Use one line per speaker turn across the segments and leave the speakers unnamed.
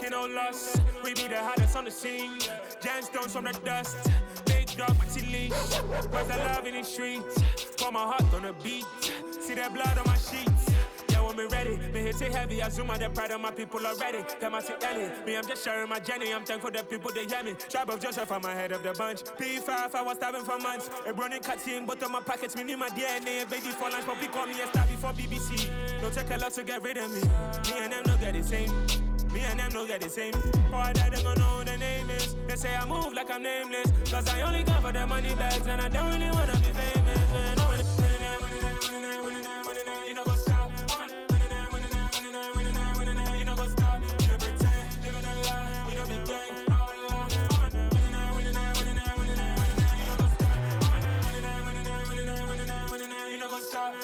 taking no loss. We be the hottest on the scene. Gemstones from the dust. Big dog, pretty leash. Where's the love in the streets? Pour my heart on the beat. See that blood on my sheets. Yeah, when me ready, me hit it heavy. I zoom out the pride of my people already. Them I see Ellie. Me, I'm just sharing my journey. I'm thankful the people they hear me. Tribe of Joseph, I'm ahead of the bunch. P5, I was starving for months. A running cut seeing both of my pockets. Me need my DNA. Baby for lunch, but call me a star before BBC. Don't take a lot to get rid of me. Me and them don't get the same. Me and them don't get the same. Before I die, they gon' know who the name is. They say I move like I'm nameless. Cause I only come for the money bags. And I don't really wanna be famous. You know what's up. You know what's up. You know pretend. Living a lie. You know be gang. You know what's up.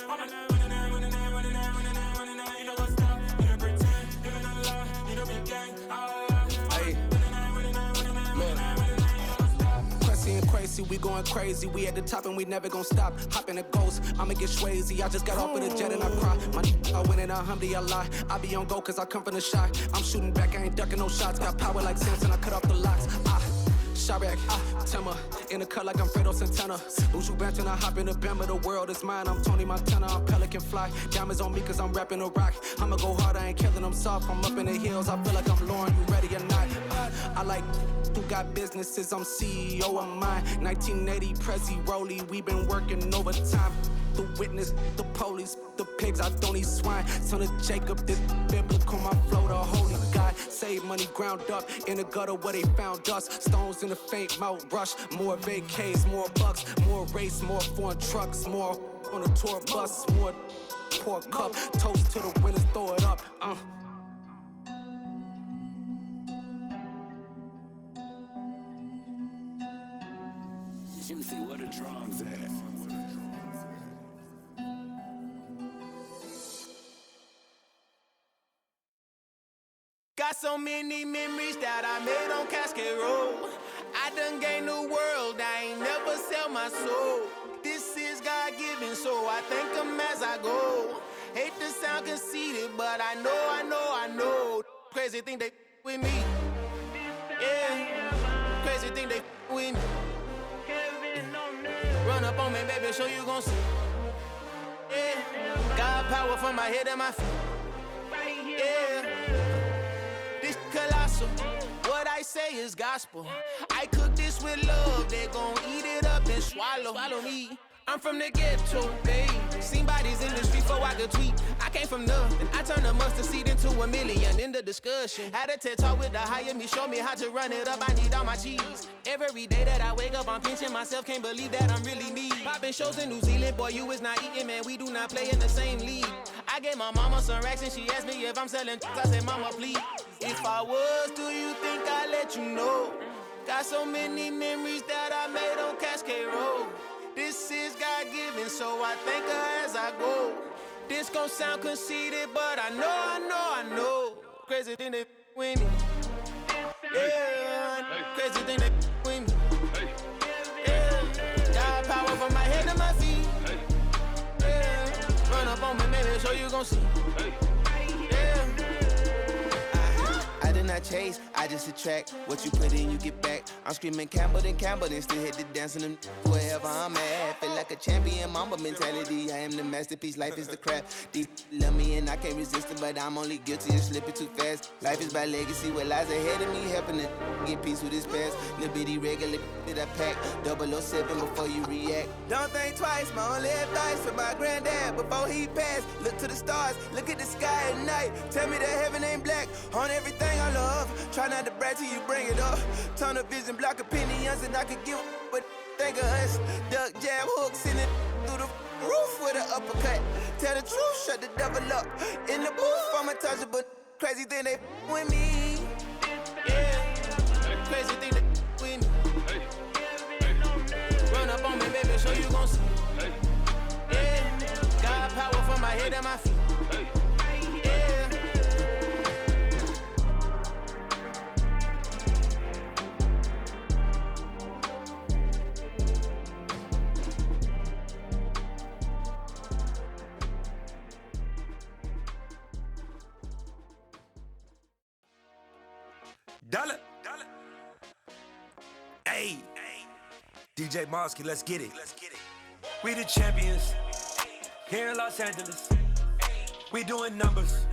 Crazy, we going crazy. We at the top and we never gon' stop. Hop in a ghost, I'ma get swayzy. I just got off of the jet and I cry. My I went in a Humvee, I lie. I be on go cause I come from the shot. I'm shooting back, I ain't ducking no shots. Got power like Samson, I cut off the locks. Sharek, Timmer, in the cut like I'm Fredo Santana. Uju Banton, I hop in the Bama, the world is mine. I'm Tony Montana, I'm Pelican Fly. Diamonds on me cause I'm rapping a rock. I'ma go hard, I ain't killing them soft. I'm up in the hills, I feel like I'm Lauren, you ready or not? I like who got businesses, I'm CEO of mine. 1980 Prezi Rolly, we been working overtime. The witness, the police, the pigs, I don't eat swine. Son of Jacob, this biblical, my flow, the holy God. Save money ground up in the gutter where they found us. Stones in the faint mouth rush. More vacays, more bucks, more race, more foreign trucks, more on a tour bus, more pour cup. Toast to the winners, throw it up.
You see what the drums at.
Got so many memories that I made on Cascade Road. I done gained the world, I ain't never sell my soul. This is God-given, so I thank him as I go. Hate to sound conceited, but I know. Crazy thing they with me. Yeah, crazy thing they with me. Run up on me, baby, show you gon' see. Yeah, God power from my head and my feet. Yeah. This colossal, what I say is gospel. I cook this with love, they gon' eat it up and swallow me. I'm from the ghetto, babe. Seen bodies in the street before I could tweet. I came from nothing, I turned a mustard seed into a million. In the discussion, had a TED talk with the higher me, show me how to run it up. I need all my cheese. Every day that I wake up, I'm pinching myself, can't believe that I'm really me. Popping shows in New Zealand, boy, you is not eating, man. We do not play in the same league. I gave my mama some racks and she asked me if I'm selling. I said, mama, please. If I was, do you think I'd let you know? Got so many memories that I made on Cascade Road. This is God-given, so I thank her as I go. This gon' sound conceited, but I know. Crazy thing they with me. Yeah, crazy thing they with me. Yeah, God power from my head to my feet. Yeah, run up on me, maybe so you gon' see. Yeah. I did not chase, I just attract. What you put in, you get back. I'm screaming Campbell, then still hit the dance and wherever I'm at. Feel like a champion, mamba mentality. I am the masterpiece, life is the crap. Deep love me and I can't resist it, but I'm only guilty of slipping too fast. Life is by legacy, what lies ahead of me, helping to get peace with this past. Little bitty regular that I pack, 007 before you react. Don't think twice, my only advice for my granddad before he passed. Look to the stars, look at the sky at night. Tell me that heaven ain't black on everything I love. Try not to brag till you bring it up. Tunnel vision, block opinions, and I could give but think of us. Duck jab hooks in it through the roof with an uppercut. Tell the truth, shut the devil up. In the booth, I'm untouchable. Crazy thing they with me. Yeah, crazy thing they with me. Run up on me, baby, so you gon' see. Yeah, God power from my head and my feet. Yeah.
Dollar. Hey, DJ Mosky, let's get it. We the champions here in Los Angeles. We doing numbers.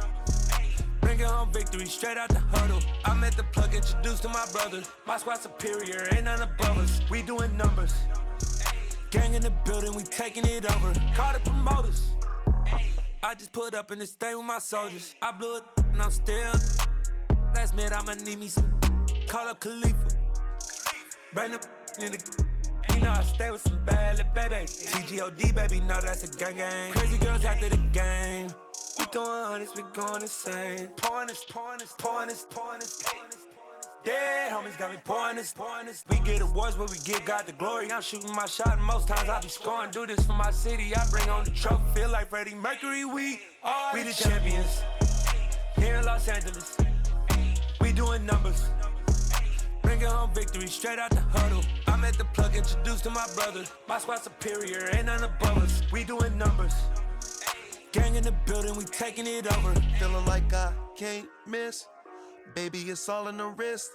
Bringing home victory straight out the huddle. I'm at the plug, introduced to my brothers. My squad superior, ain't none above us. We doing numbers. Gang in the building, we taking it over. Call the promoters. I just put up in this thing with my soldiers. I blew it and I'm still. Last minute I'ma need me some. Call up Khalifa. Bring the in the. You know I stay with some bad little baby. TGOD baby, know that's a gang gang. Crazy girls after the game. We doing honest, we going insane. Pouring this. Dead homies got me pouring this. We get awards, but we give God the glory. I'm shooting my shot, and most times I be scoring. Do this for my city, I bring on the trophy. Feel like Freddie Mercury, we the champions here in Los Angeles. We doing numbers. Bringing home victory straight out the huddle. I'm at the plug, introduced to my brothers. My squad superior, ain't none above us. We doing numbers. Gang in the building, we taking it over.
Feeling like I can't miss. Baby, it's all in the wrist.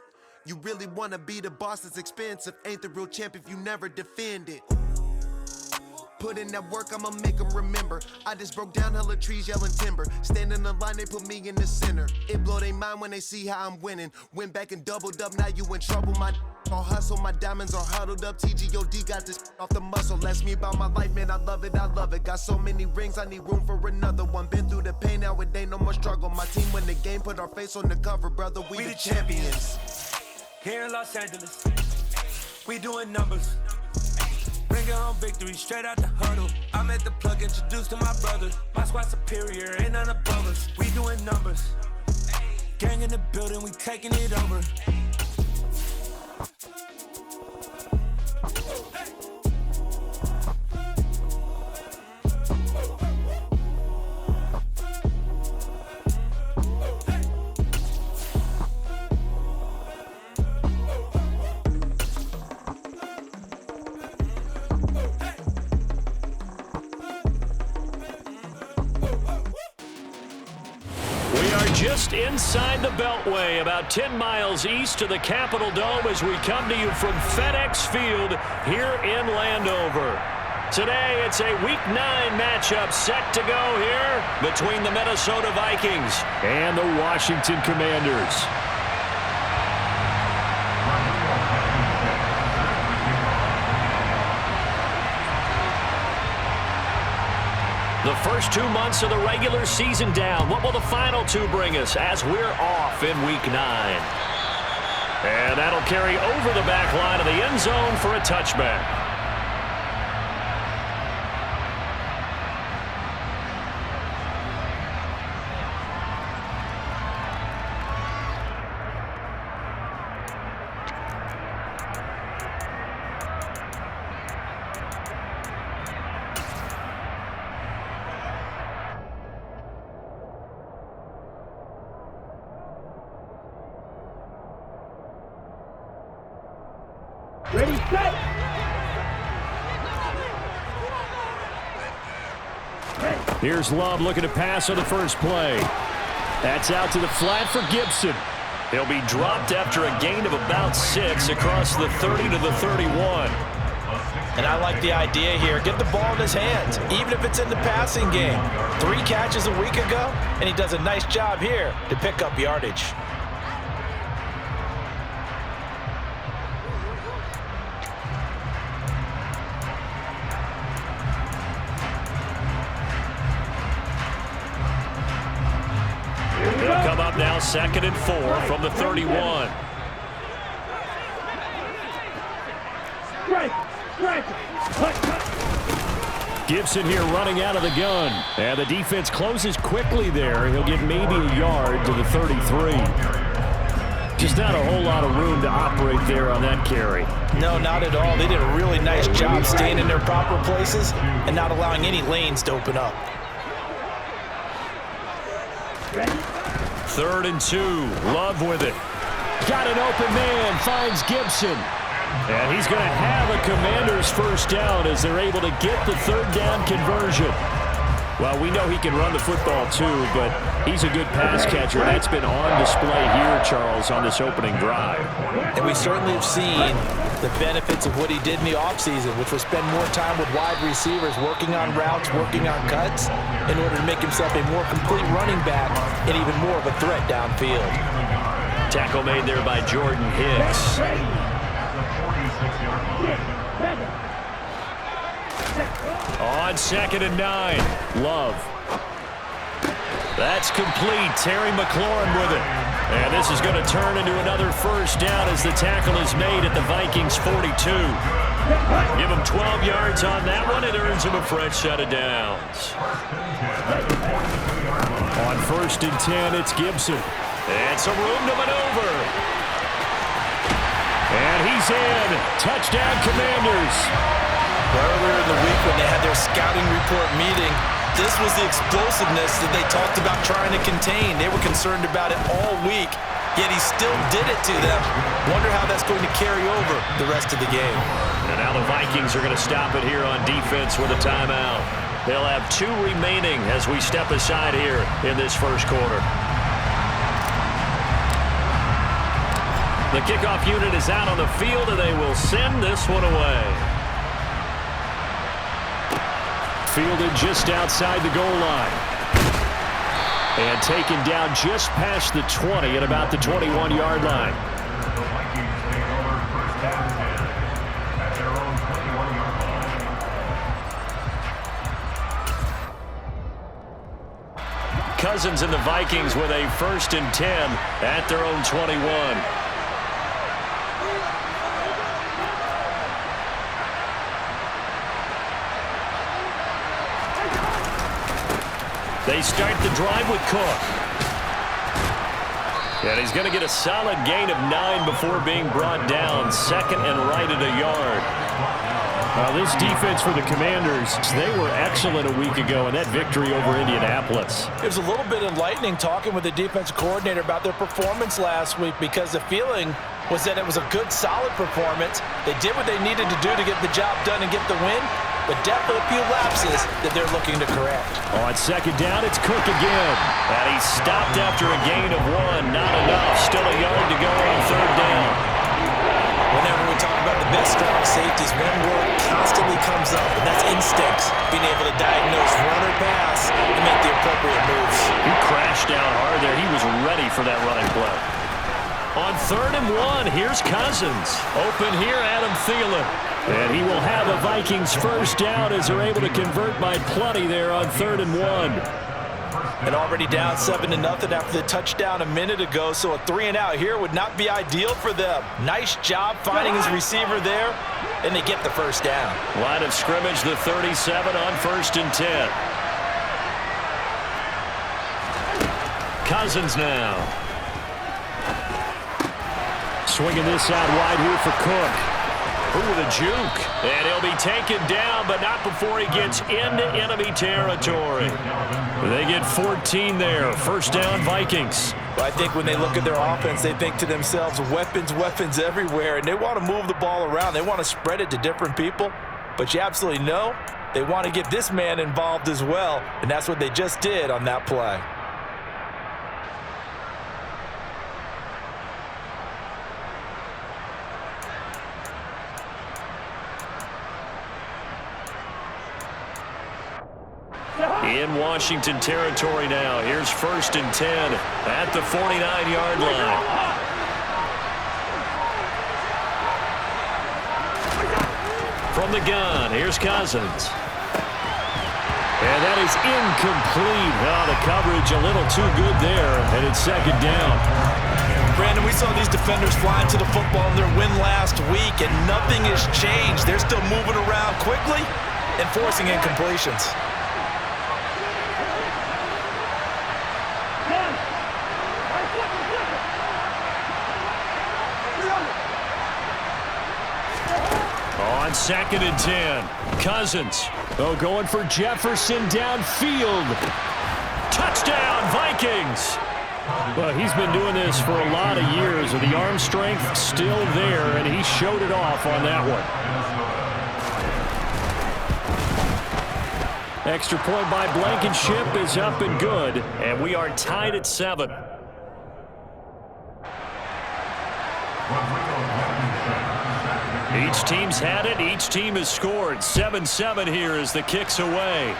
You really wanna be the boss, it's expensive. Ain't the real champ if you never defend it. Put in that work, I'ma make them remember. I just broke down hella trees, yelling timber. Standing in the line, they put me in the center. It blow their mind when they see how I'm winning. Went back and doubled up, now you in trouble. My all hustle, my diamonds are huddled up. TGOD got this off the muscle. Ask me about my life, man, I love it. Got so many rings, I need room for another one. Been through the pain, now it ain't no more struggle. My team win the game, put our face on the cover, brother. We the champions.
Here in Los Angeles, we doing numbers. Bringing home victory straight out the huddle. I'm at the plug, introduced to my brothers. My squad superior, ain't none above us. We doing numbers. Gang in the building, we taking it over.
Just inside the Beltway, about 10 miles east of the Capitol Dome as we come to you from FedEx Field here in Landover. Today, it's a Week 9 matchup set to go here between the Minnesota Vikings and the Washington Commanders. The first 2 months of the regular season down. What will the final 2 bring us as we're off in Week 9? And that'll carry over the back line of the end zone for a touchback.
Ready, set!
Here's Love looking to pass on the first play. That's out to the flat for Gibson. He'll be dropped after a gain of about 6 across the 30 to the 31.
And I like the idea here. Get the ball in his hands, even if it's in the passing game. 3 catches a week ago, and he does a nice job here to pick up yardage.
They'll come up now 2nd and 4 from the 31. Gibson here running out of the gun. And the defense closes quickly there. He'll get maybe a yard to the 33. Just not a whole lot of room to operate there on that carry.
No, not at all. They did a really nice job staying in their proper places and not allowing any lanes to open up.
3rd and 2. Love with it. Got an open man. Finds Gibson. And he's going to have a Commanders first down as they're able to get the 3rd down conversion. Well, we know he can run the football too, but he's a good pass catcher. That's been on display here, Charles, on this opening drive.
And we certainly have seen the benefits of what he did in the offseason, which was spend more time with wide receivers, working on routes, working on cuts, in order to make himself a more complete running back and even more of a threat downfield.
Tackle made there by Jordan Hicks. On 2nd and 9, Love. That's complete. Terry McLaurin with it. And this is going to turn into another first down as the tackle is made at the Vikings 42. Give him 12 yards on that one. It earns him a fresh set of downs. On 1st and 10, it's Gibson. And some room to maneuver. And he's in. Touchdown, Commanders.
Earlier in the week when they had their scouting report meeting, this was the explosiveness that they talked about trying to contain. They were concerned about it all week, yet he still did it to them. Wonder how that's going to carry over the rest of the game.
And now the Vikings are going to stop it here on defense with a timeout. They'll have 2 remaining as we step aside here in this first quarter. The kickoff unit is out on the field, and they will send this one away. Fielded just outside the goal line. And taken down just past the 20 at about the 21-yard line. Cousins and the Vikings with a 1st and 10 at their own 21. They start the drive with Cook. And he's going to get a solid gain of 9 before being brought down. 2nd and right at a yard. This defense for the Commanders, they were excellent a week ago in that victory over Indianapolis.
It was a little bit enlightening talking with the defensive coordinator about their performance last week, because the feeling was that it was a good, solid performance. They did what they needed to do to get the job done and get the win, but definitely a few lapses that they're looking to correct.
On 2nd down, it's Cook again. And he stopped after a gain of 1. Not enough. Still a yard to go on 3rd down.
Whenever we talk about the best strong safeties, one word constantly comes up, and that's instincts. Being able to diagnose run or pass and make the appropriate moves.
He crashed down hard there. He was ready for that running play. On 3rd and 1, here's Cousins. Open here, Adam Thielen. And he will have a Vikings first down as they're able to convert by plenty there on 3rd and 1.
And already down 7-0 after the touchdown a minute ago, so a 3-and-out here would not be ideal for them. Nice job finding his receiver there, and they get the first down.
Line of scrimmage, the 37 on 1st and 10. Cousins now. Swinging this out wide here for Cook. Ooh, the juke. And he'll be taken down, but not before he gets into enemy territory. They get 14 there. First down, Vikings.
Well, I think when they look at their offense, they think to themselves, weapons, weapons everywhere, and they want to move the ball around. They want to spread it to different people, but you absolutely know they want to get this man involved as well, and that's what they just did on that play.
In Washington territory now. Here's 1st and 10 at the 49-yard line. From the gun, here's Cousins. And that is incomplete. The coverage a little too good there, and it's 2nd down.
Brandon, we saw these defenders flying to the football in their win last week, and nothing has changed. They're still moving around quickly and forcing incompletions.
On 2nd and 10, Cousins. Going for Jefferson downfield. Touchdown, Vikings! Well, he's been doing this for a lot of years, and the arm strength still there, and he showed it off on that one. Extra point by Blankenship is up and good, and we are tied at 7. Each team's had it. Each team has scored. 7-7 here as the kick's away.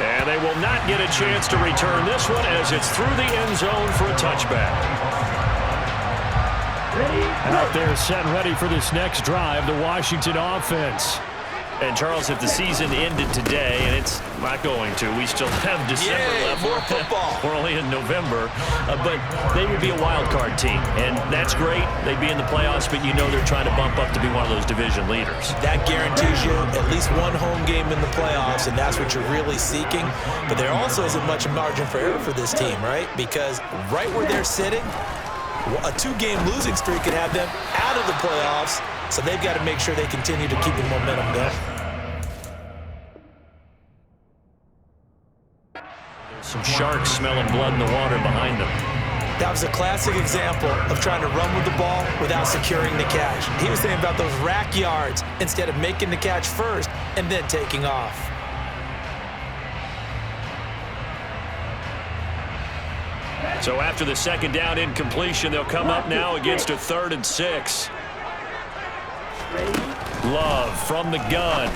And they will not get a chance to return this one as it's through the end zone for a touchback. Out there set and ready for this next drive, the Washington offense. And, Charles, if the season ended today, and it's not going to, we still have December left.
More football.
We're only in November. But they would be a wild card team, and that's great. They'd be in the playoffs, but you know they're trying to bump up to be one of those division leaders.
That guarantees you at least one home game in the playoffs, and that's what you're really seeking. But there also isn't much margin for error for this team, right? Because right where they're sitting, a 2-game losing streak could have them out of the playoffs, so they've got to make sure they continue to keep the momentum going.
Some sharks smelling blood in the water behind them.
That was a classic example of trying to run with the ball without securing the catch. He was thinking about those rack yards instead of making the catch first and then taking off.
So after the second down incompletion, they'll come up now against a 3rd and 6. Love from the gun.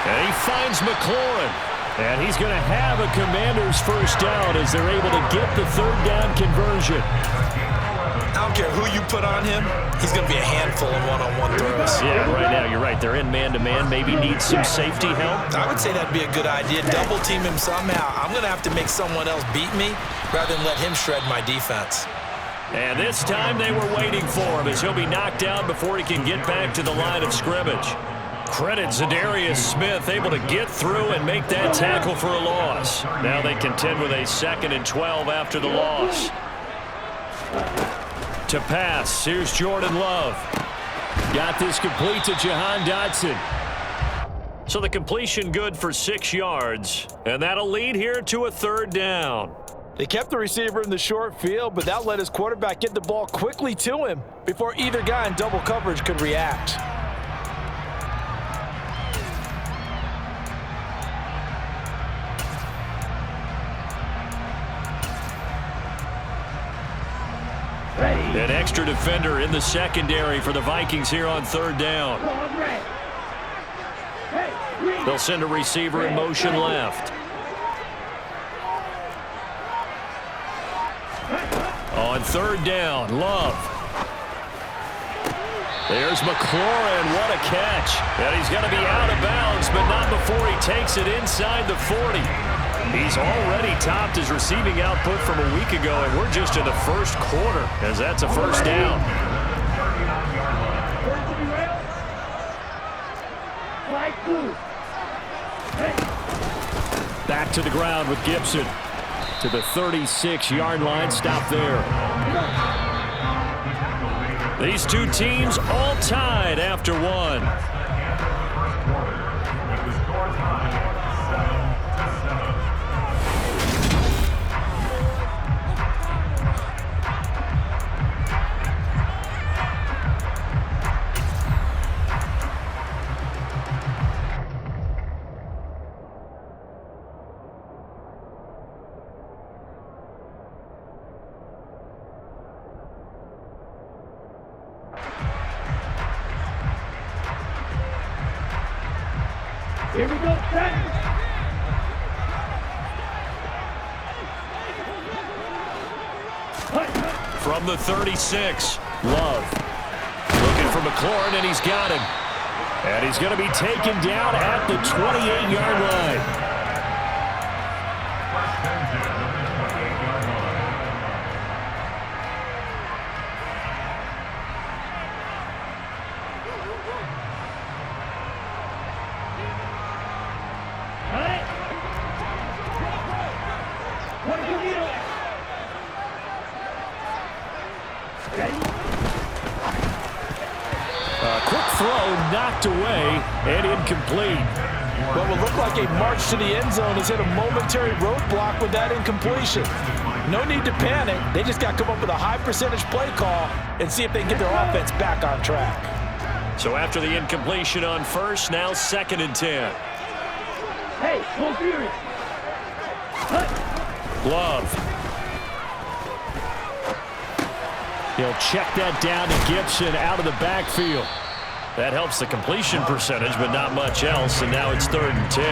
And he finds McLaurin. And he's going to have a Commanders first down as they're able to get the 3rd down conversion.
I don't care who you put on him, he's going to be a handful in one-on-one throws.
Yeah, right now you're right. They're in man-to-man. Maybe need some safety help.
I would say that'd be a good idea. Double team him somehow. I'm going to have to make someone else beat me rather than let him shred my defense.
And this time they were waiting for him as he'll be knocked down before he can get back to the line of scrimmage. Credit Zadarius Smith, able to get through and make that tackle for a loss. Now they contend with a 2nd and 12 after the loss. To pass, here's Jordan Love. Got this complete to Jahan Dotson. So the completion good for 6 yards, and that'll lead here to a 3rd down.
They kept the receiver in the short field, but that let his quarterback get the ball quickly to him before either guy in double coverage could react.
An extra defender in the secondary for the Vikings here on 3rd down. They'll send a receiver in motion left. On 3rd down, Love. There's McLaurin. What a catch. And he's going to be out of bounds, but not before he takes it inside the 40. He's already topped his receiving output from a week ago, and we're just in the first quarter as that's a first down. Back to the ground with Gibson. To the 36-yard line. Stop there. These two teams all tied after one.
Here we go, set.
From the 36, Love. Looking for McLaurin, and he's got him. And he's going to be taken down at the 28-yard line. Quick throw knocked away and incomplete.
What will look like a march to the end zone has hit a momentary roadblock with that incompletion. No need to panic. They just got to come up with a high percentage play call and see if they can get their offense back on track.
So after the incompletion on first, now 2nd and 10.
Hey, full fury.
Love. He'll check that down to Gibson out of the backfield. That helps the completion percentage, but not much else, and now it's 3rd and 10.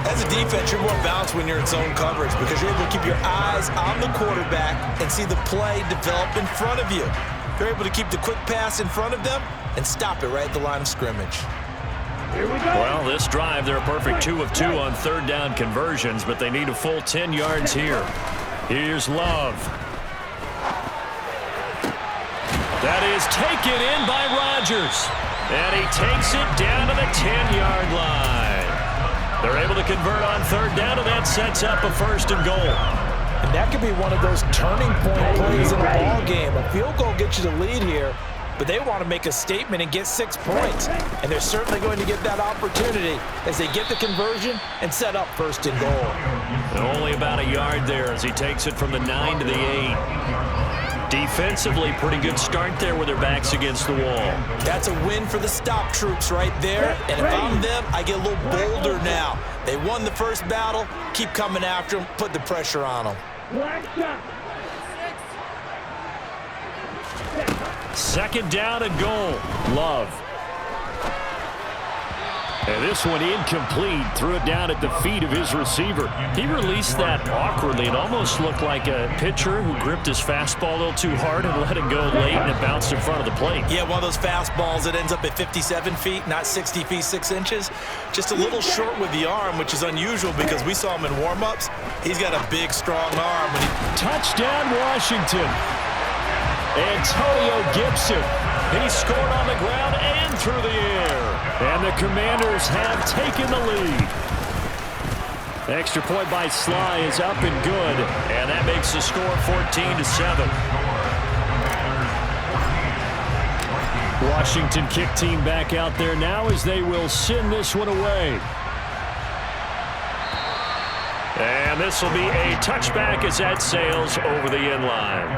As a defense, you're more balanced when you're in zone coverage because you're able to keep your eyes on the quarterback and see the play develop in front of you. You're able to keep the quick pass in front of them and stop it right at the line of scrimmage.
Here we go.
Well, this drive, they're a perfect 2 of 2 on 3rd down conversions, but they need a full 10 yards here. Here's Love. That is taken in by Rodgers. And he takes it down to the 10-yard line. They're able to convert on 3rd down, and that sets up a 1st and goal.
And that could be one of those turning point plays in a ball game. A field goal gets you the lead here, but they want to make a statement and get 6 points. And they're certainly going to get that opportunity as they get the conversion and set up 1st and goal.
And only about a yard there as he takes it from the 9 to the 8. Defensively, pretty good start there with their backs against the wall.
That's a win for the stop troops right there. And if I'm them, I get a little bolder now. They won the first battle. Keep coming after them. Put the pressure on them.
Black shot.
2nd down and goal. Love. And this one incomplete. Threw it down at the feet of his receiver. He released that awkwardly. It almost looked like a pitcher who gripped his fastball a little too hard and let it go late, and it bounced in front of the plate.
Yeah, one of those fastballs that ends up at 57 feet, not 60 feet, 6 inches. Just a little short with the arm, which is unusual because we saw him in warm-ups. He's got a big, strong arm.
Touchdown, Washington. Antonio Gibson. He scored on the ground and through the air. And the Commanders have taken the lead. Extra point by Sly is up and good. And that makes the score 14-7. Washington kick team back out there now as they will send this one away. And this will be a touchback as that sails over the end line.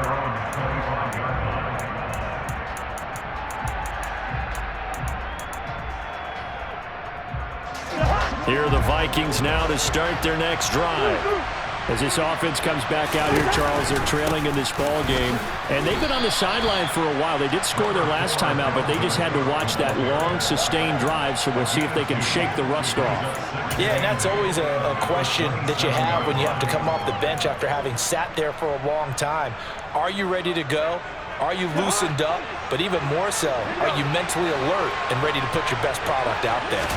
Here are the Vikings now to start their next drive. As this offense comes back out here, Charles, they're trailing in this ball game. And they've been on the sideline for a while. They did score their last time out, but they just had to watch that long, sustained drive, so we'll see if they can shake the rust off.
Yeah, and that's always a question that you have when you have to come off the bench after having sat there for a long time. Are you ready to go? Are you loosened up? But even more so, are you mentally alert and ready to put your best product out there?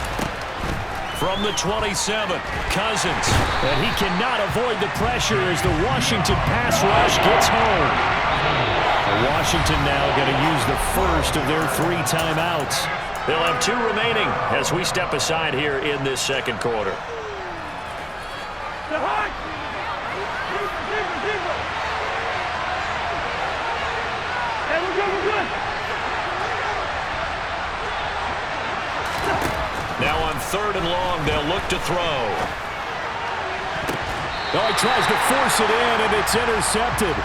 From the 27, Cousins. And he cannot avoid the pressure as the Washington pass rush gets home. Washington now going to use the first of their 3 timeouts. They'll have 2 remaining as we step aside here in this second quarter. Now on 3rd and long, they'll look to throw. Oh, he tries to force it in, and it's intercepted.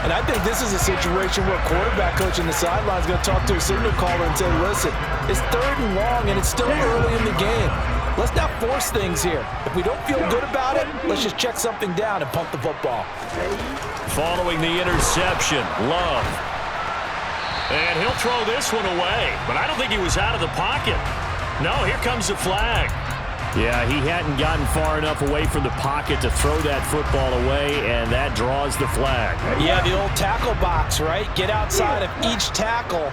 And I think this is a situation where quarterback coach in the sideline is going to talk to a signal caller and say, listen, it's 3rd and long, and it's still early in the game. Let's not force things here. If we don't feel good about it, let's just check something down and pump the football.
Following the interception, Love. And he'll throw this one away, but I don't think he was out of the pocket. No, here comes the flag. Yeah, he hadn't gotten far enough away from the pocket to throw that football away, and that draws the flag.
Yeah, the old tackle box, right? Get outside of each tackle,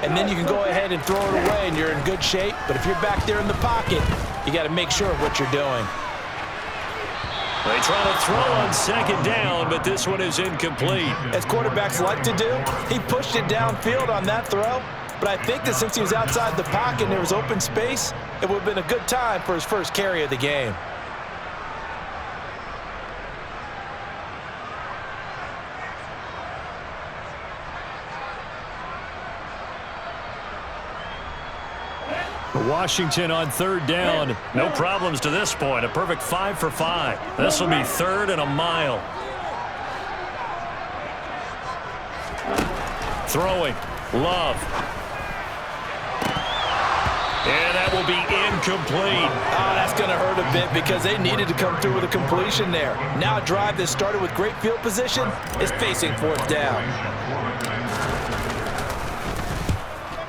and then you can go ahead and throw it away, and you're in good shape. But if you're back there in the pocket, you got to make sure of what you're doing.
They try to throw on 2nd down, but this one is incomplete.
As quarterbacks like to do, he pushed it downfield on that throw. But I think that since he was outside the pocket and there was open space, it would have been a good time for his first carry of the game.
Washington on 3rd down. No problems to this point. A perfect 5 for 5. This will be 3rd and a mile. Throwing. Love. will be incomplete.
Oh, that's going to hurt a bit because they needed to come through with a completion there. Now a drive that started with great field position is facing fourth down.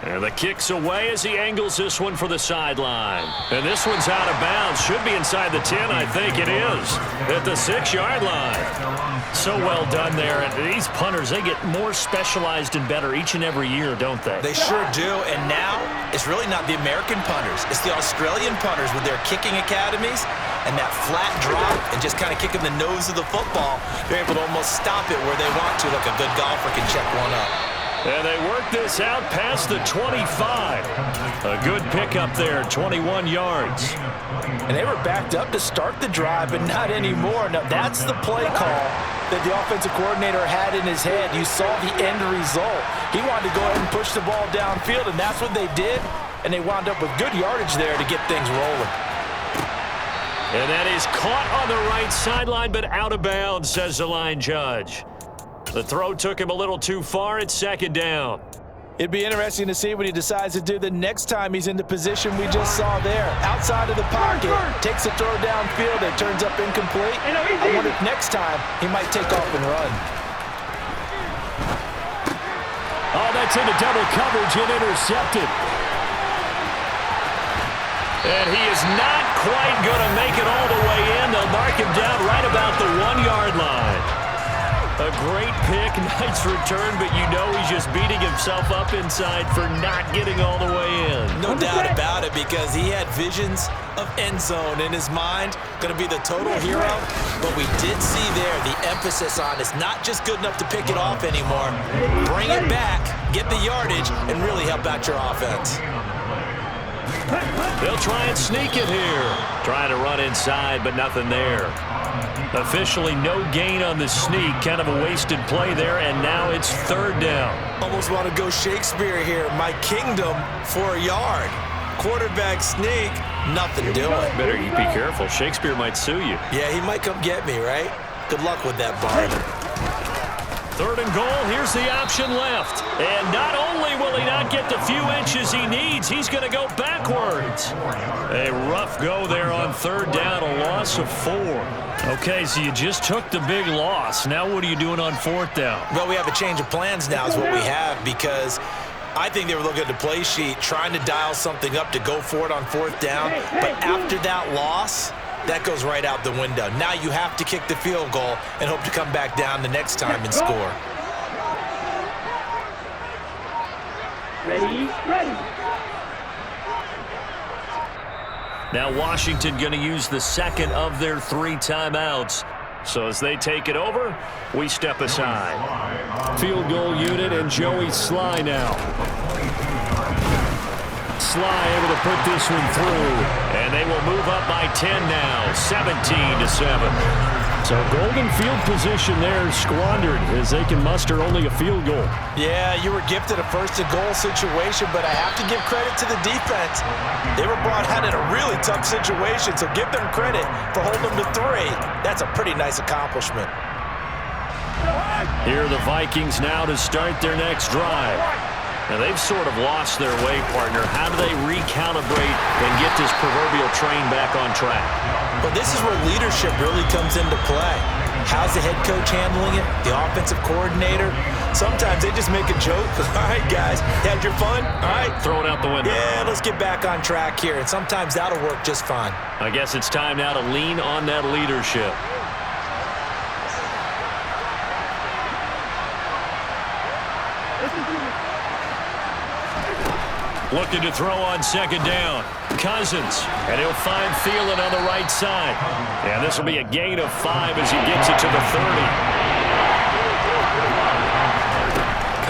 And the kick's away as he angles this one for the sideline. And this one's out of bounds. Should be inside the 10, I think it is. At the 6-yard line. So well done there. And these punters, they get more specialized and better each and every year, don't they?
They sure do. And now, it's really not the American punters. It's the Australian punters with their kicking academies and that flat drop and just kind of kicking the nose of the football. They're able to almost stop it where they want to, like a good golfer can check one up.
And they work this out past the 25. A good pickup there, 21 yards.
And they were backed up to start the drive, but not anymore. Now, that's the play call that the offensive coordinator had in his head. You saw the end result. He wanted to go ahead and push the ball downfield, and that's what they did. And they wound up with good yardage there to get things rolling.
And that is caught on the right sideline, but out of bounds, says the line judge. The throw took him a little too far. It's second down.
It'd be interesting to see what he decides to do the next time he's in the position we just saw there. Outside of the pocket, takes a throw downfield, it turns up incomplete. I wonder if next time he might take off and run.
Oh, that's into double coverage and intercepted. And he is not quite going to make it all the way in. They'll mark him down right about the 1-yard line. A great pick, nice return, but you know he's just beating himself up inside for not getting all the way in.
No doubt about it, because he had visions of end zone in his mind. Going to be the total hero. But we did see there the emphasis on it's not just good enough to pick it off anymore. Bring it back, get the yardage, and really help out your offense.
They'll try and sneak it here. Trying to run inside, but nothing there. Officially no gain on the sneak. Kind of a wasted play there, and now it's third down.
Almost want to go Shakespeare here. My kingdom for a yard. Quarterback sneak, nothing doing.
Better you be careful. Shakespeare might sue you.
Yeah, he might come get me, right? Good luck with that, Bart.
Third and goal, here's the option left. And not only will he not get the few inches he needs, he's going to go backwards. A rough go there on third down, a loss of 4. Okay, so you just took the big loss. Now what are you doing on fourth down?
Well, we have a change of plans now is what we have, because I think they were looking at the play sheet, trying to dial something up to go for it on fourth down. But after that loss, that goes right out the window. Now you have to kick the field goal and hope to come back down the next time and score.
Ready.
Now Washington going to use the second of their 3 timeouts. So as they take it over, we step aside. Field goal unit and Joey Sly now. Sly able to put this one through, and they will move up by 10 now, 17-7. So golden field position there squandered as they can muster only a field goal.
Yeah, you were gifted a first-and-goal situation, but I have to give credit to the defense. They were brought out in a really tough situation, so give them credit for holding them to 3. That's a pretty nice accomplishment.
Here are the Vikings now to start their next drive. Now, they've sort of lost their way, partner. How do they recalibrate and get this proverbial train back on track?
Well, this is where leadership really comes into play. How's the head coach handling it? The offensive coordinator? Sometimes they just make a joke. All right, guys, you had your fun? All right.
Throw it out the window.
Yeah, let's get back on track here. And sometimes that'll work just fine.
I guess it's time now to lean on that leadership. Looking to throw on second down. Cousins, and he'll find Thielen on the right side. And this will be a gain of 5 as he gets it to the 30.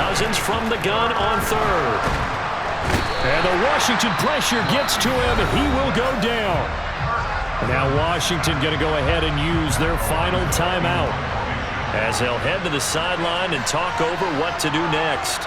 Cousins from the gun on third. And the Washington pressure gets to him. He will go down. Now Washington going to go ahead and use their final timeout as they'll head to the sideline and talk over what to do next.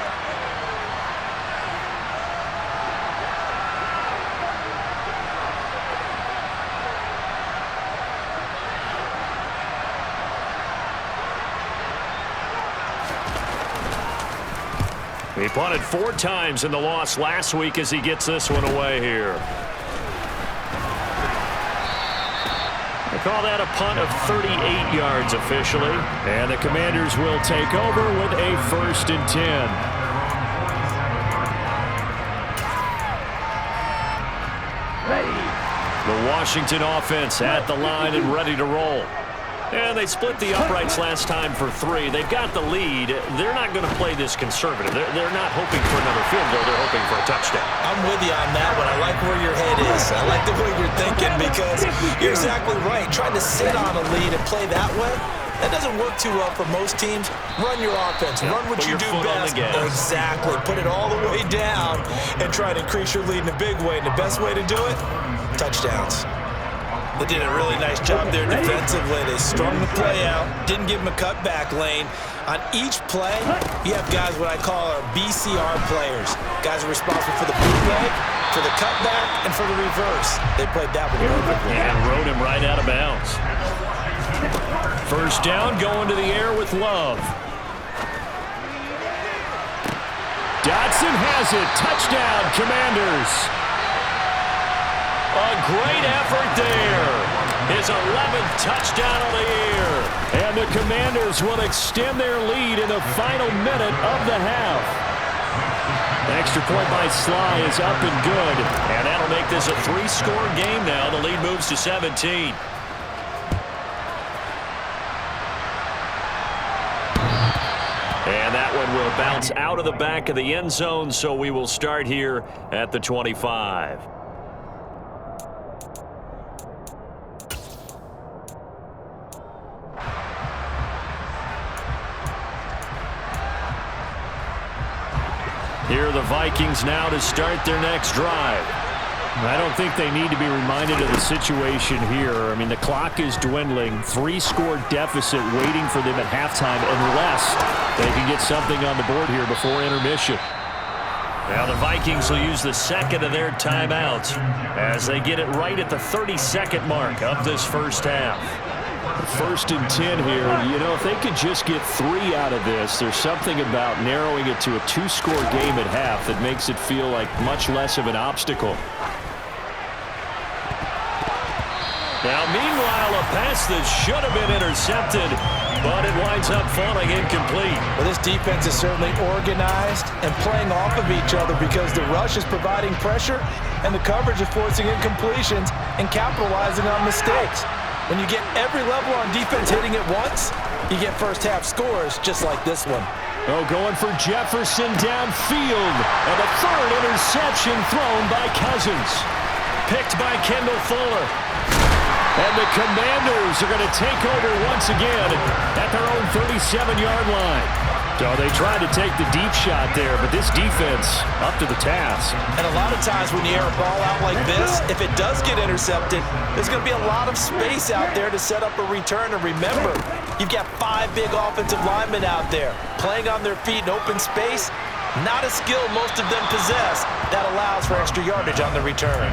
He punted 4 times in the loss last week as he gets this one away here. call that a punt of 38 yards officially. And the Commanders will take over with a 1st and 10. The Washington offense at the line and ready to roll. And they split the uprights last time for 3. They've got the lead. They're not going to play this conservative. They're not hoping for another field goal. They're hoping for a touchdown.
I'm with you on that one. I like where your head is. I like the way you're thinking because you're exactly right. Trying to sit on a lead and play that way, that doesn't work too well for most teams. Run your offense. Run what you do best. Exactly. Put it all the way down and try to increase your lead in a big way. And the best way to do it, touchdowns. They did a really nice job there defensively. They strung the play out, didn't give him a cutback lane. On each play, you have guys what I call our BCR players. Guys are responsible for the bootleg, for the cutback, and for the reverse. They played that one perfectly.
And rode him right out of bounds. 1st down, going to the air with Love. Dotson has it. Touchdown, Commanders. A great effort there. His 11th touchdown of the year. And the Commanders will extend their lead in the final minute of the half. The extra point by Sly is up and good. And that'll make this a 3-score game now. The lead moves to 17. And that one will bounce out of the back of the end zone, so we will start here at the 25. Here are the Vikings now to start their next drive. I don't think they need to be reminded of the situation here. I mean, the clock is dwindling. 3-score deficit waiting for them at halftime unless they can get something on the board here before intermission. Now the Vikings will use the second of their timeouts as they get it right at the 32nd mark of this first half.
1st and 10 here. You know, if they could just get 3 out of this, there's something about narrowing it to a 2-score game at half that makes it feel like much less of an obstacle.
Now, meanwhile, a pass that should have been intercepted, but it winds up falling incomplete.
Well, this defense is certainly organized and playing off of each other because the rush is providing pressure and the coverage is forcing incompletions and capitalizing on mistakes. When you get every level on defense hitting it once, you get first-half scores just like this one.
Oh, going for Jefferson downfield. And a 3rd interception thrown by Cousins. Picked by Kendall Fuller. And the Commanders are going to take over once again at their own 37-yard line. So they tried to take the deep shot there, but this defense up to the task.
And a lot of times when you air a ball out like this, if it does get intercepted, there's going to be a lot of space out there to set up a return. And remember, you've got 5 big offensive linemen out there playing on their feet in open space. Not a skill most of them possess that allows for extra yardage on the return.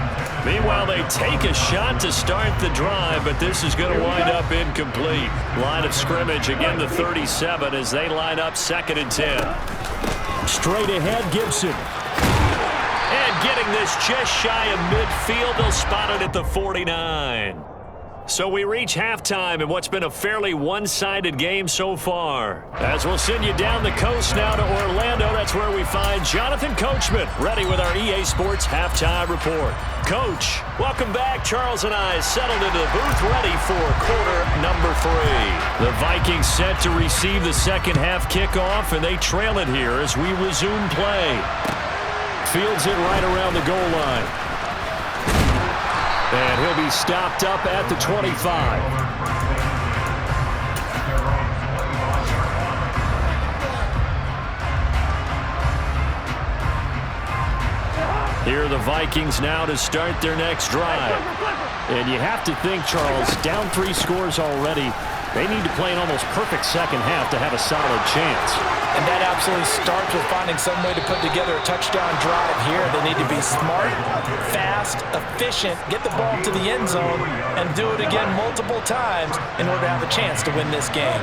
Meanwhile, they take a shot to start the drive, but this is going to wind up incomplete. Line of scrimmage, again the 37 as they line up 2nd and 10.
Straight ahead, Gibson.
And getting this just shy of midfield, they'll spot it at the 49. So we reach halftime in what's been a fairly one-sided game so far. As we'll send you down the coast now to Orlando, that's where we find Jonathan Coachman, ready with our EA Sports Halftime Report. Coach, welcome back. Charles and I settled into the booth, ready for quarter number 3. The Vikings set to receive the second half kickoff, and they trail it here as we resume play. Fields it right around the goal line. And he'll be stopped up at the 25. Here are the Vikings now to start their next drive. And you have to think, Charles, down 3 scores already. They need to play an almost perfect second half to have a solid chance.
And that absolutely starts with finding some way to put together a touchdown drive here. They need to be smart, fast, efficient, get the ball to the end zone, and do it again multiple times in order to have a chance to win this game.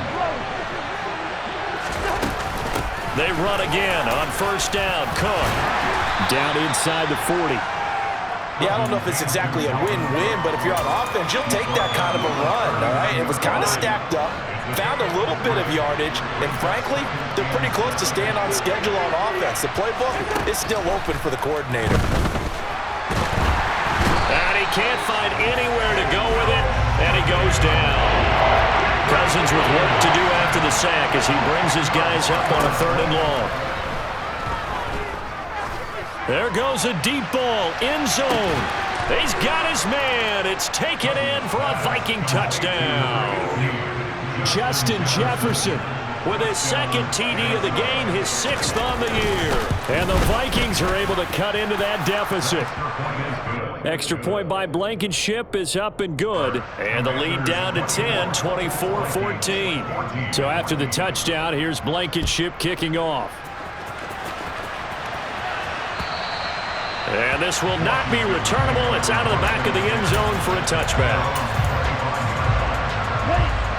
They run again on first down. Cook down inside the 40.
Yeah, I don't know if it's exactly a win-win, but if you're on offense, you'll take that kind of a run, all right? It was kind of stacked up, found a little bit of yardage, and frankly, they're pretty close to staying on schedule on offense. The playbook is still open for the coordinator.
And he can't find anywhere to go with it, and he goes down. Cousins with work to do after the sack as he brings his guys up on a 3rd and long. There goes a deep ball, end zone. He's got his man. It's taken in for a Viking touchdown. Justin Jefferson with his 2nd TD of the game, his 6th on the year. And the Vikings are able to cut into that deficit. Extra point by Blankenship is up and good. And the lead down to 10, 24-14. So after the touchdown, here's Blankenship kicking off. And this will not be returnable. It's out of the back of the end zone for a touchback.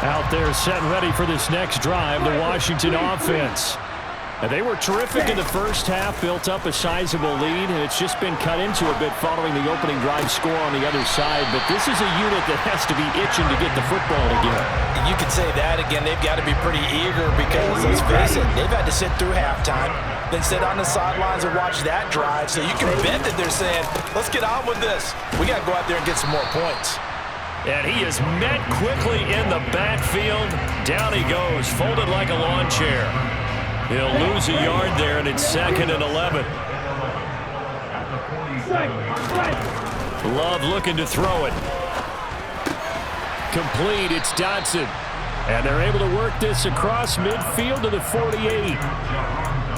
Out there set and ready for this next drive, the Washington offense. And they were terrific in the first half, built up a sizable lead, and it's just been cut into a bit following the opening drive score on the other side. But this is a unit that has to be itching to get the football again.
You could say that again. They've got to be pretty eager because, let's face it, they've had to sit through halftime, then sit on the sidelines and watch that drive. So you can bet that they're saying, let's get on with this. We got to go out there and get some more points.
And he is met quickly in the backfield. Down he goes, folded like a lawn chair. He'll lose a yard there, and it's 2nd and 11. Love looking to throw it. Complete, it's Dotson. And they're able to work this across midfield to the 48.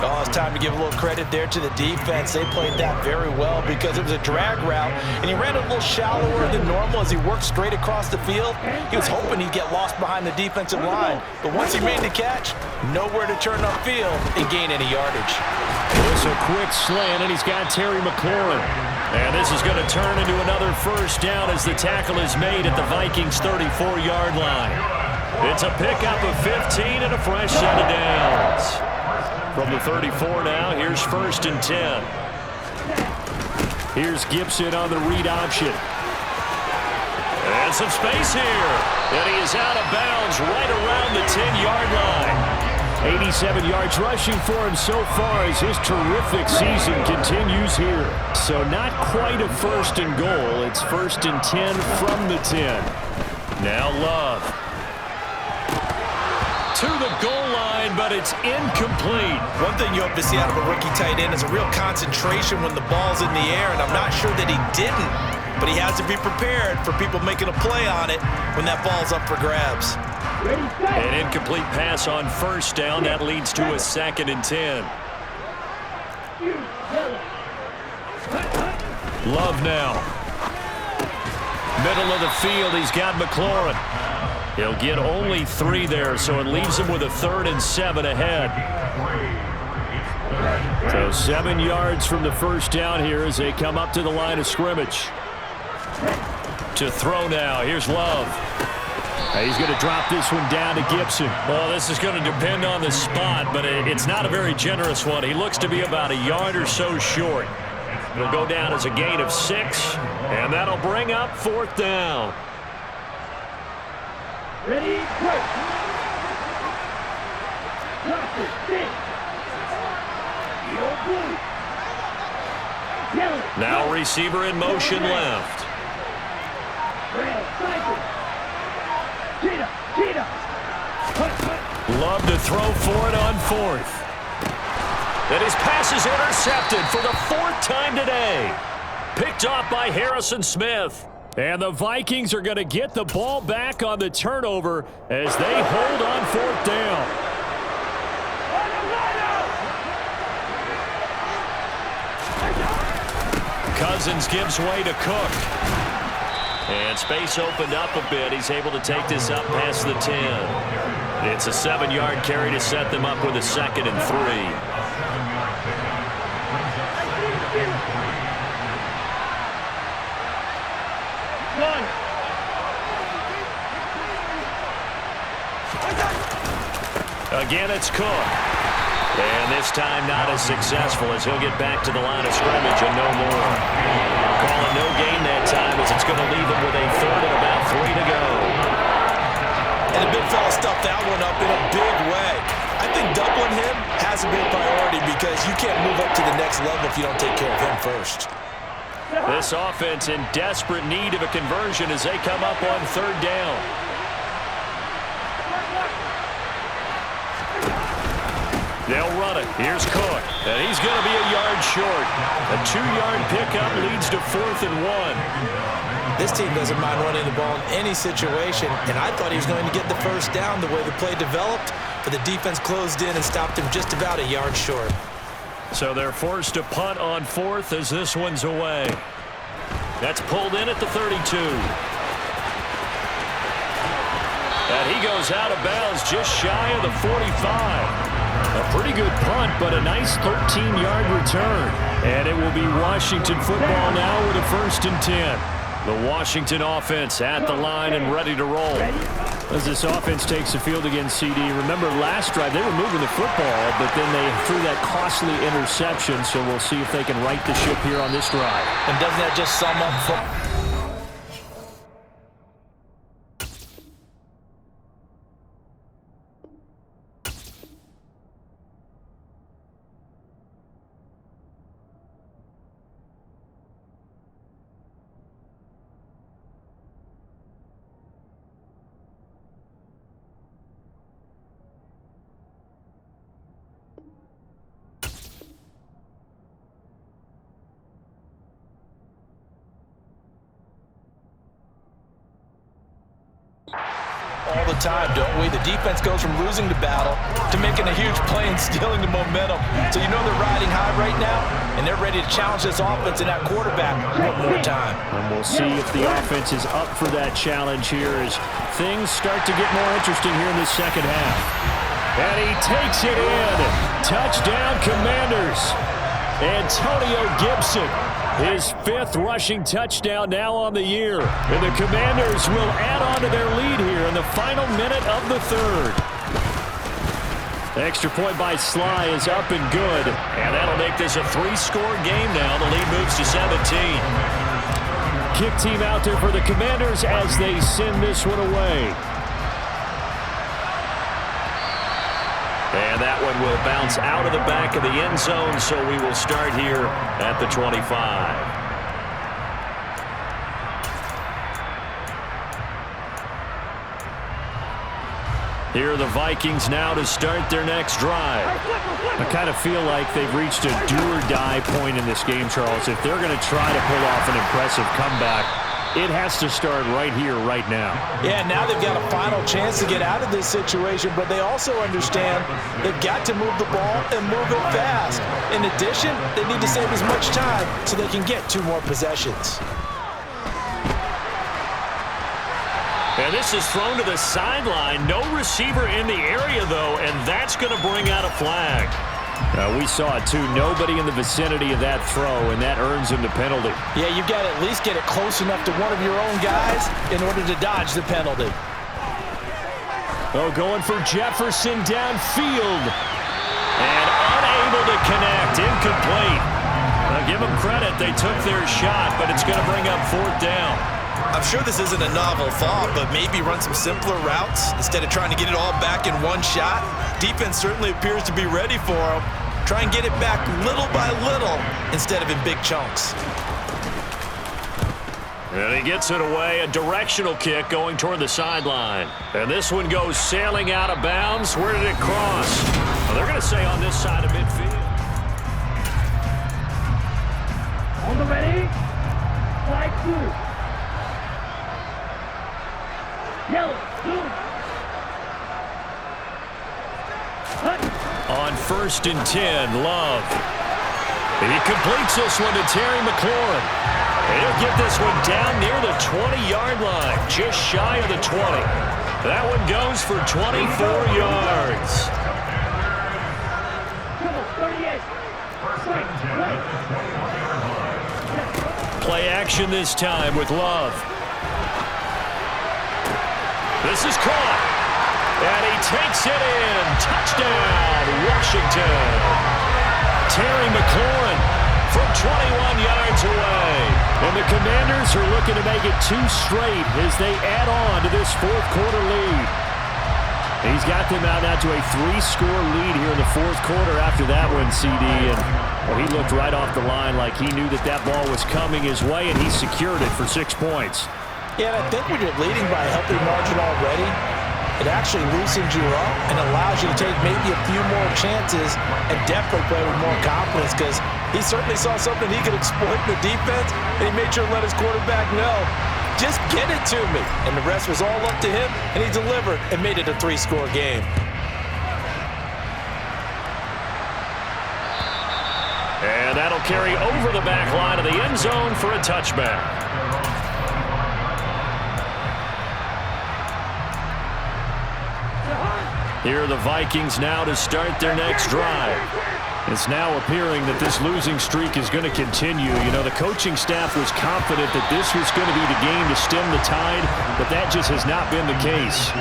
Oh, it's time to give a little credit there to the defense. They played that very well because it was a drag route, and he ran a little shallower than normal as he worked straight across the field. He was hoping he'd get lost behind the defensive line, but once he made the catch, nowhere to turn upfield and gain any yardage.
It's a quick slant, and he's got Terry McLaurin. And this is going to turn into another first down as the tackle is made at the Vikings' 34-yard line. It's a pickup of 15 and a fresh set of downs. From the 34 now, here's 1st and 10. Here's Gibson on the read option. And some space here. And he is out of bounds right around the 10-yard line. 87 yards rushing for him so far as his terrific season continues here. So not quite a 1st and goal. It's 1st and 10 from the 10. Now Love. To the goal line, but it's incomplete.
One thing you hope to see out of a rookie tight end is a real concentration when the ball's in the air, and I'm not sure that he didn't, but he has to be prepared for people making a play on it when that ball's up for grabs.
An incomplete pass on 1st down. That leads to a 2nd and 10. Love now. Middle of the field, he's got McLaurin. He'll get only 3 there, so it leaves him with a 3rd and 7 ahead. So 7 yards from the first down here as they come up to the line of scrimmage. To throw now, here's Love. He's going to drop this one down to Gibson. Well, this is going to depend on the spot, but it's not a very generous one. He looks to be about a yard or so short. It'll go down as a gain of 6, and that'll bring up 4th down.
Ready, work.
Now receiver in motion left. Love to throw for it on 4th. And his pass is intercepted for the 4th time today. Picked off by Harrison Smith. And the Vikings are going to get the ball back on the turnover as they hold on 4th down. Cousins gives way to Cook. And space opened up a bit. He's able to take this up past the 10. It's a 7-yard carry to set them up with a 2nd and 3. Again, it's Cook. And this time not as successful as he'll get back to the line of scrimmage and no more. Calling no gain that time as it's going to leave him with a third and about 3 to go.
And the big fella stuffed that one up in a big way. I think doubling him has to be a priority because you can't move up to the next level if you don't take care of him first.
This offense in desperate need of a conversion as they come up on third down. They'll run it. Here's Cook. And he's going to be a yard short. A 2-yard pickup leads to 4th and 1.
This team doesn't mind running the ball in any situation, and I thought he was going to get the first down the way the play developed, but the defense closed in and stopped him just about a yard short.
So they're forced to punt on 4th as this one's away. That's pulled in at the 32. And he goes out of bounds just shy of the 45. A pretty good punt, but a nice 13-yard return. And it will be Washington football now with a 1st and 10. The Washington offense at the line and ready to roll. As this offense takes the field against CD, remember last drive they were moving the football, but then they threw that costly interception, so we'll see if they can right the ship here on this drive.
And doesn't that just sum up all the time, don't we? The defense goes from losing the battle to making a huge play and stealing the momentum. So you know they're riding high right now, and they're ready to challenge this offense and that quarterback one more time.
And we'll see if the offense is up for that challenge here as things start to get more interesting here in the second half. And he takes it in. Touchdown, Commanders. Antonio Gibson. His 5th rushing touchdown now on the year. And the Commanders will add on to their lead here in the final minute of the 3rd. The extra point by Sly is up and good. And that'll make this a 3-score game now. The lead moves to 17. Kick team out there for the Commanders as they send this one away. And that one will bounce out of the back of the end zone, so we will start here at the 25. Here are the Vikings now to start their next drive. I kind of feel like they've reached a do-or-die point in this game, Charles. If they're going to try to pull off an impressive comeback, it has to start right here, right now.
Yeah, now they've got a final chance to get out of this situation, but they also understand they've got to move the ball and move it fast. In addition, they need to save as much time so they can get 2 more possessions.
And this is thrown to the sideline. No receiver in the area, though, and that's going to bring out a flag. We saw it, too. Nobody in the vicinity of that throw, and that earns him the penalty.
Yeah, you've got to at least get it close enough to one of your own guys in order to dodge the penalty.
Oh, going for Jefferson downfield. And unable to connect. Incomplete. Now, give them credit. They took their shot, but it's going to bring up 4th down.
I'm sure this isn't a novel thought, but maybe run some simpler routes instead of trying to get it all back in one shot. Defense certainly appears to be ready for him. Try and get it back little by little instead of in big chunks.
And he gets it away, a directional kick going toward the sideline. And this one goes sailing out of bounds. Where did it cross? Well, they're going to say on this side of midfield.
On the ready? Flag 2. Yellow, blue.
On 1st and 10, Love. He completes this one to Terry McLaurin. And he'll get this one down near the 20-yard line, just shy of the 20. That one goes for 24 yards. Play action this time with Love. This is caught. And he takes it in. Touchdown, Washington. Terry McLaurin from 21 yards away. And the Commanders are looking to make it 2 straight as they add on to this fourth quarter lead. He's got them out now to a 3-score lead here in the fourth quarter after that one, CD. And well, he looked right off the line like he knew that that ball was coming his way, and he secured it for 6 points.
Yeah, and I think when you're leading by a healthy margin already, it actually loosens you up and allows you to take maybe a few more chances and definitely play with more confidence, because he certainly saw something he could exploit in the defense, and he made sure to let his quarterback know, just get it to me. And the rest was all up to him, and he delivered and made it a 3-score game.
And that'll carry over the back line of the end zone for a touchback. Here are the Vikings now to start their next drive. It's now appearing that this losing streak is going to continue. You know, the coaching staff was confident that this was going to be the game to stem the tide, but that just has not been the case.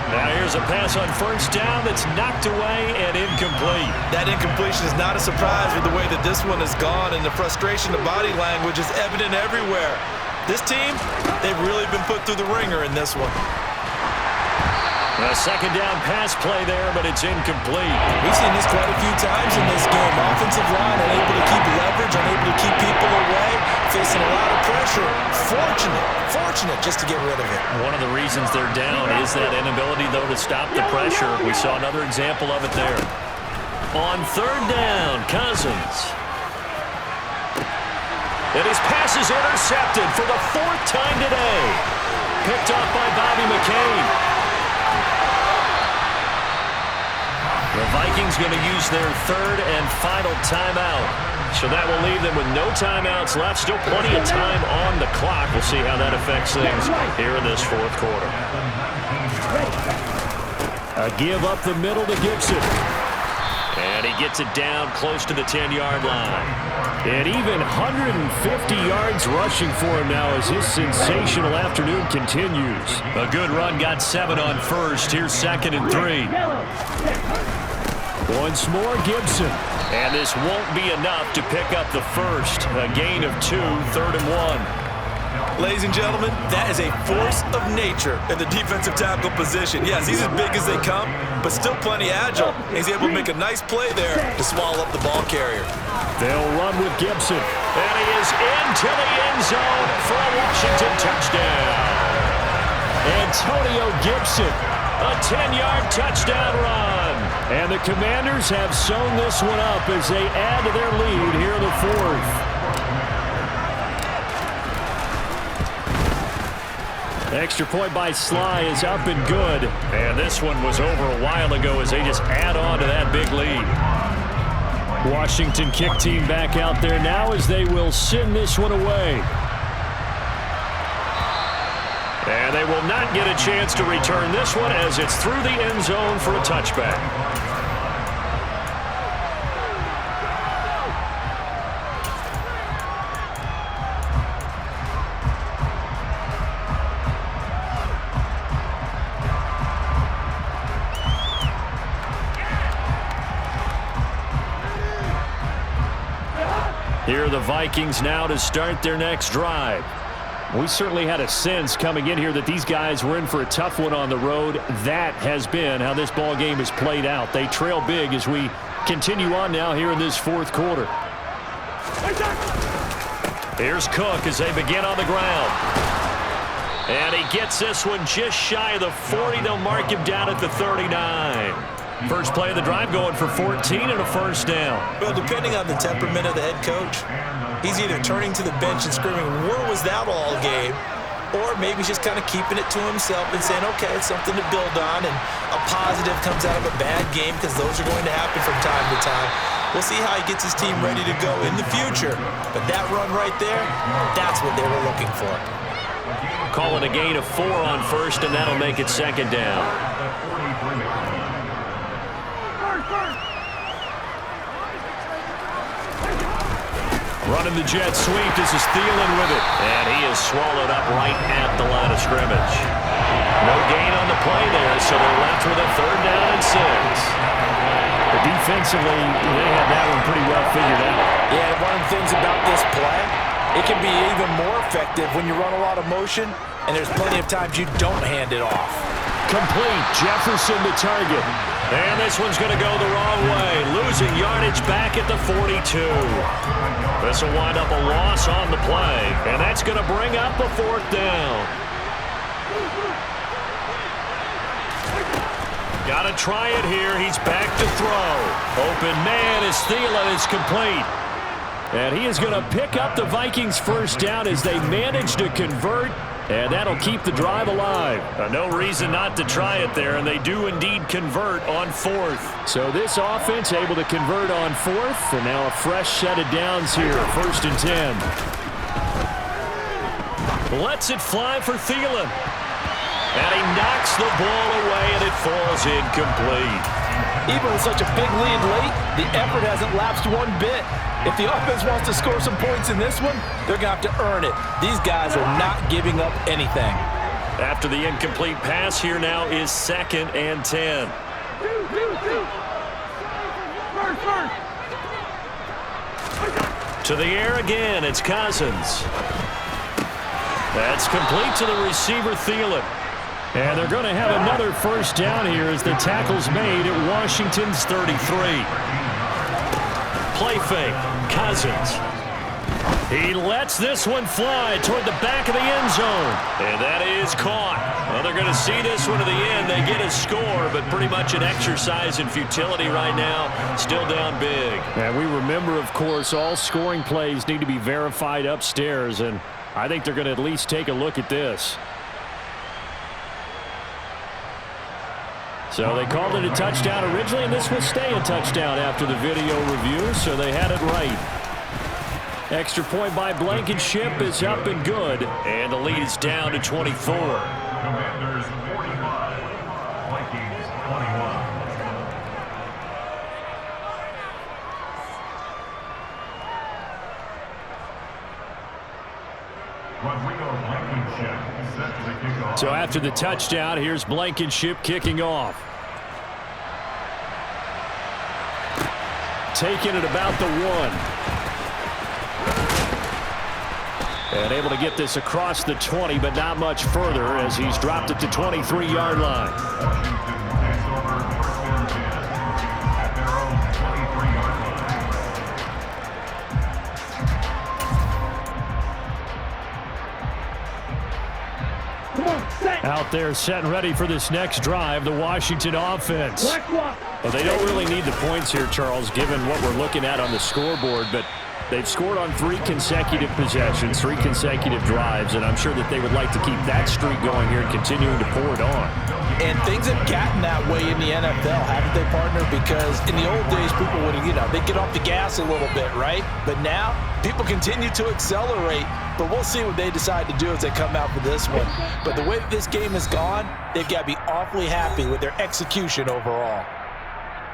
Now here's a pass on first down that's knocked away and incomplete.
That incompletion is not a surprise with the way that this one has gone, and the frustration, the body language is evident everywhere. This team, they've really been put through the ringer in this one.
A second down pass play there, but it's incomplete.
We've seen this quite a few times in this game. Offensive line unable to keep leverage, unable to keep people away, facing a lot of pressure. Fortunate just to get rid of it.
One of the reasons they're down is that inability, though, to stop the pressure. We saw another example of it there. On third down, Cousins. And his pass is intercepted for the 4th time today. Picked up by Bobby McCain. The Vikings going to use their 3rd and final timeout. So that will leave them with no timeouts left. Still plenty of time on the clock. We'll see how that affects things here in this fourth quarter. A give up the middle to Gibson. And he gets it down close to the 10-yard line. And even 150 yards rushing for him now as his sensational afternoon continues. A good run, got 7 on first. Here's 2nd and 3. Once more, Gibson. And this won't be enough to pick up the first. A gain of 2, 3rd and 1.
Ladies and gentlemen, that is a force of nature in the defensive tackle position. Yes, he's as big as they come, but still plenty agile. He's able to make a nice play there to swallow up the ball carrier.
They'll run with Gibson. And he is into the end zone for a Washington touchdown. Antonio Gibson, a 10-yard touchdown run. And the Commanders have sewn this one up as they add to their lead here in the 4th. Extra point by Sly is up and good. And this one was over a while ago as they just add on to that big lead. Washington kick team back out there now as they will send this one away. And they will not get a chance to return this one as it's through the end zone for a touchback. Here are the Vikings now to start their next drive. We certainly had a sense coming in here that these guys were in for a tough one on the road. That has been how this ball game has played out. They trail big as we continue on now here in this 4th quarter. Here's Cook as they begin on the ground. And he gets this one just shy of the 40. They'll mark him down at the 39. First play of the drive going for 14 and a first down.
Well, depending on the temperament of the head coach, he's either turning to the bench and screaming, "Where was that all game?" Or maybe he's just kind of keeping it to himself and saying, okay, it's something to build on, and a positive comes out of a bad game, because those are going to happen from time to time. We'll see how he gets his team ready to go in the future. But that run right there, that's what they were looking for.
Calling a gain of 4 on first, and that'll make it 2nd down. Running the jet sweep. This is Thielen with it. And he is swallowed up right at the line of scrimmage. No gain on the play there, so they're left left with a 3rd down and 6.
But defensively, they had that one pretty well figured out.
Yeah, one of the things about this play, it can be even more effective when you run a lot of motion, and there's plenty of times you don't hand it off.
Complete. Jefferson to target. And this one's going to go the wrong way. Losing yardage back at the 42. This will wind up a loss on the play. And that's going to bring up a 4th down. Got to try it here. He's back to throw. Open man is Thielen. It's complete. And he is going to pick up the Vikings' 1st down as they manage to convert. And that'll keep the drive alive. No reason not to try it there, and they do indeed convert on 4th. So this offense able to convert on 4th, and now a fresh set of downs here, 1st and 10. Lets it fly for Thielen. And he knocks the ball away, and it falls incomplete.
Even with such a big lead late, the effort hasn't lapsed one bit. If the offense wants to score some points in this one, they're going to have to earn it. These guys are not giving up anything.
After the incomplete pass, here now is 2nd and 10. To the air again, it's Cousins. That's complete to the receiver, Thielen. And they're going to have another 1st down here as the tackle's made at Washington's 33. Play fake. Cousins. He lets this one fly toward the back of the end zone. And that is caught. Well, they're going to see this one to the end. They get a score, but pretty much an exercise in futility right now. Still down big.
And we remember, of course, all scoring plays need to be verified upstairs. And I think they're going to at least take a look at this. So they called it a touchdown originally, and this will stay a touchdown after the video review, so they had it right. Extra point by Blankenship is up and good, and the lead is down to 24.
Commanders 45, Vikings 21.
So after the touchdown, here's Blankenship kicking off. Taking it about the 1. And able to get this across the 20, but not much further as he's dropped it to 23-yard line.
At their own 23-yard line.
Out there set and ready for this next drive, the Washington offense. Well, they don't really need the points here, Charles, given what we're looking at on the scoreboard, but they've scored on 3 consecutive possessions, 3 consecutive drives, and I'm sure that they would like to keep that streak going here and continuing to pour it on.
And things have gotten that way in the NFL, haven't they, partner? Because in the old days, people would, they'd get off the gas a little bit, right? But now, people continue to accelerate, but we'll see what they decide to do as they come out for this one. But the way that this game has gone, they've got to be awfully happy with their execution overall.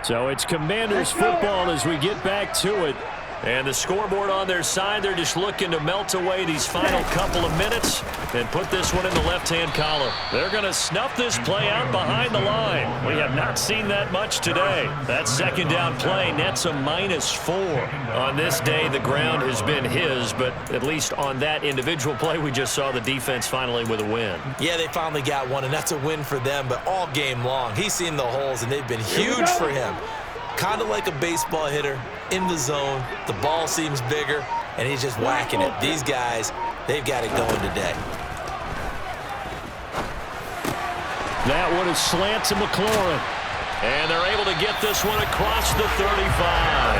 So it's Commanders football as we get back to it.
And the scoreboard on their side, they're just looking to melt away these final couple of minutes and put this one in the left-hand column. They're going to snuff this play out behind the line. We have not seen that much today. That 2nd down play nets a -4. On this day, the ground has been his, but at least on that individual play, we just saw the defense finally with a win.
Yeah, they finally got one, and that's a win for them, but all game long, he's seen the holes, and they've been huge for him. Kind of like a baseball hitter in the zone. The ball seems bigger, and he's just whacking it. These guys, they've got it going today.
That one is slant to McLaurin.
And they're able to get this one across the 35.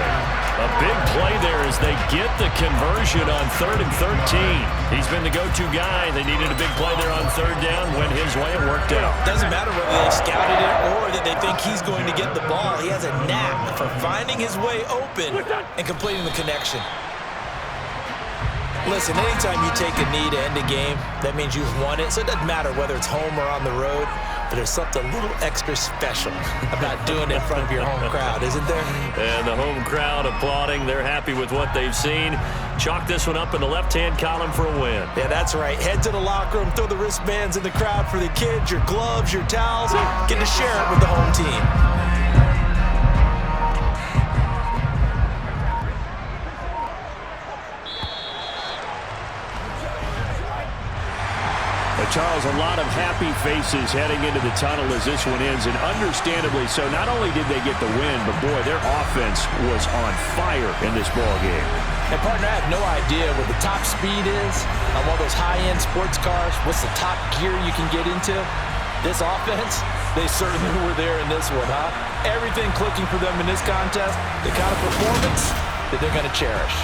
A big play there as they get the conversion on 3rd and 13. He's been the go-to guy. They needed a big play there on 3rd down. Went his way. It worked out.
Doesn't matter whether they scouted it or that they think he's going to get the ball. He has a knack for finding his way open and completing the connection. Listen, anytime you take a knee to end a game, that means you've won it. So it doesn't matter whether it's home or on the road. But there's something a little extra special about doing it in front of your home crowd, isn't there?
And the home crowd applauding. They're happy with what they've seen. Chalk this one up in the left-hand column for a win.
Yeah, that's right. Head to the locker room, throw the wristbands in the crowd for the kids, your gloves, your towels. Get to share it with the home team.
Charles, a lot of happy faces heading into the tunnel as this one ends, and understandably so. Not only did they get the win, but boy, their offense was on fire in this ball game.
And partner, I have no idea what the top speed is on one of those high-end sports cars. What's the top gear you can get into? This offense, they certainly were there in this one, huh? Everything clicking for them in this contest, the kind of performance that they're going to cherish.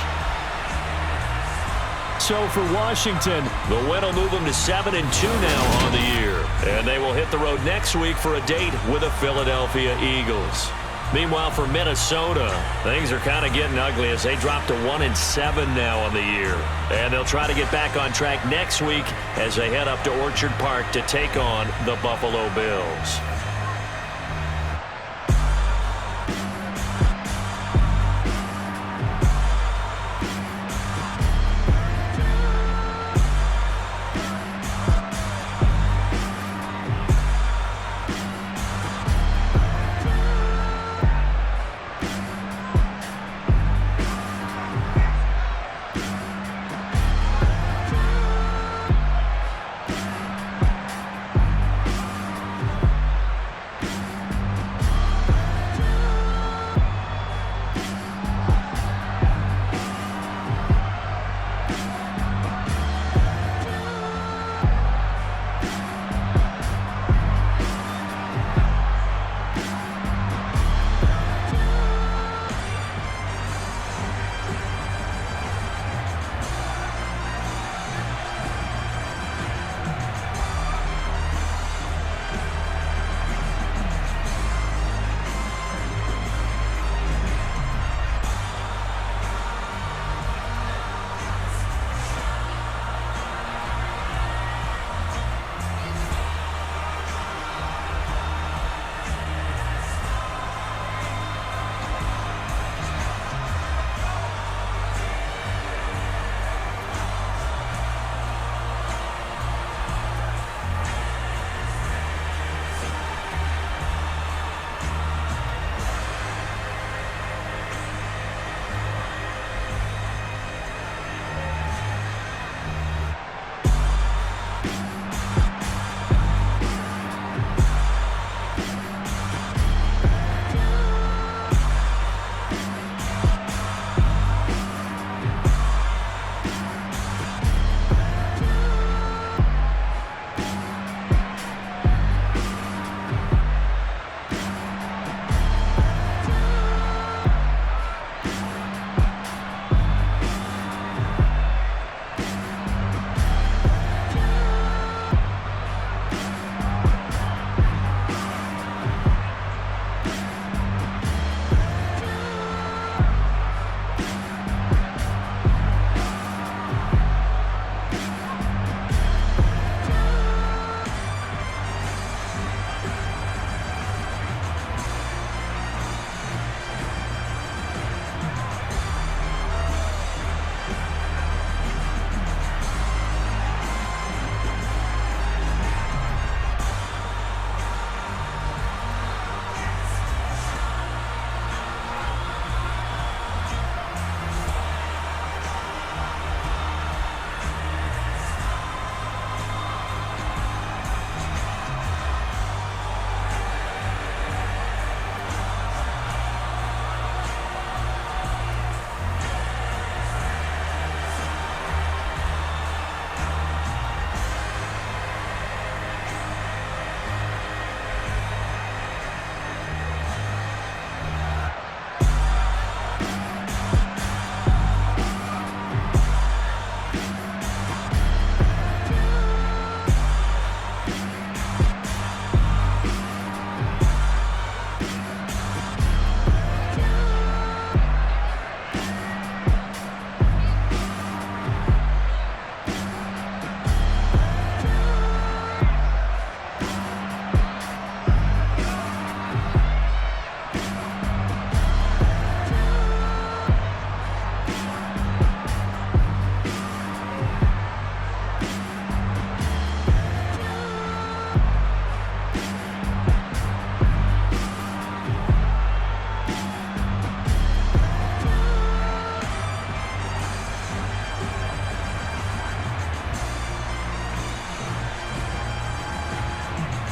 So for Washington, the win will move them to 7-2 now on the year. And they will hit the road next week for a date with the Philadelphia Eagles. Meanwhile, for Minnesota, things are kind of getting ugly as they drop to 1-7 now on the year. And they'll try to get back on track next week as they head up to Orchard Park to take on the Buffalo Bills.